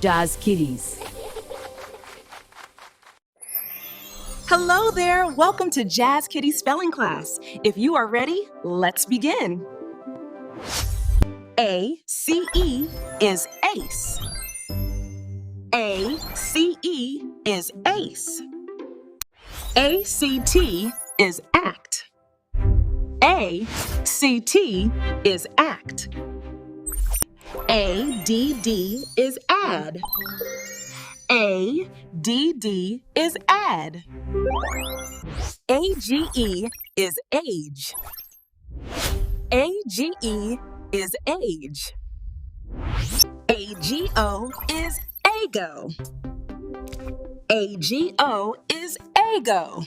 JAZ Kiddies. Hello there, welcome to JAZ Kiddies spelling class. If you are ready, let's begin. A-C-E is ace. A-C-E is ace. A-C-T is act. A-C-T is act. A-D-D is add. A-D-D is add. A-G-E is age. A-G-E is age. A-G-O is ago. A-G-O is ago.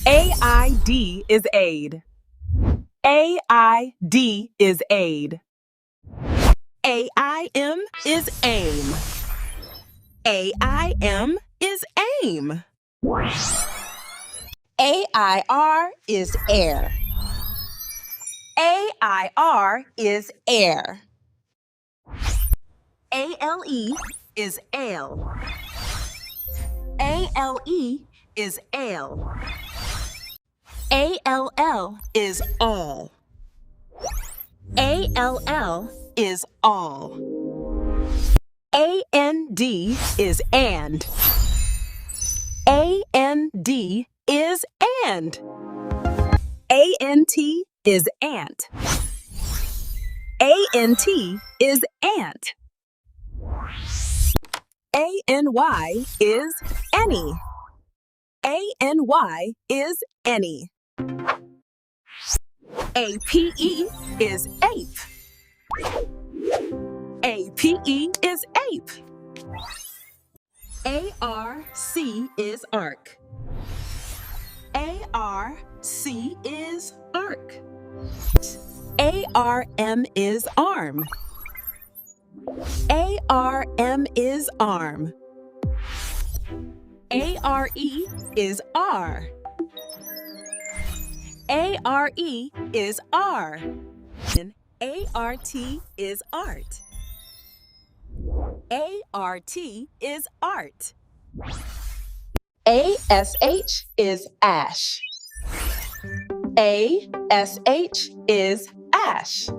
A-I-D is aid. A-I-D is aid. A-I-M is aim. A-I-M is aim. A-I-R is air. A-I-R is air. A-L-E is ale. A-L-E is ale. A-L-L is all. A-L-L is all. A-N-D is and. A-N-D is and. A-N-T is ant. A-N-T is ant. A-N-Y is any. A-N-Y is any. A-P-E is ape. A-P-E is ape. A-R-C is arc. A-R-C is arc. A-R-M is arm. A-R-M is arm. A-R-E is R. A-R-E is R. And A-R-T is art. A-R-T is art. A-S-H is ash. A-S-H is ash.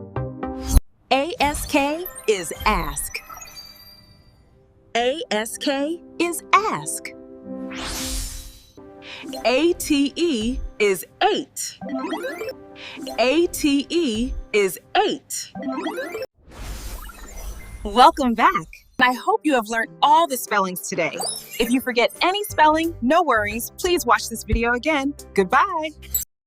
A-S-K is ask. A-S-K is ask. A-T-E is eight. A-T-E is eight. Welcome back. I hope you have learned all the spellings today. If you forget any spelling, no worries. Please watch this video again. Goodbye.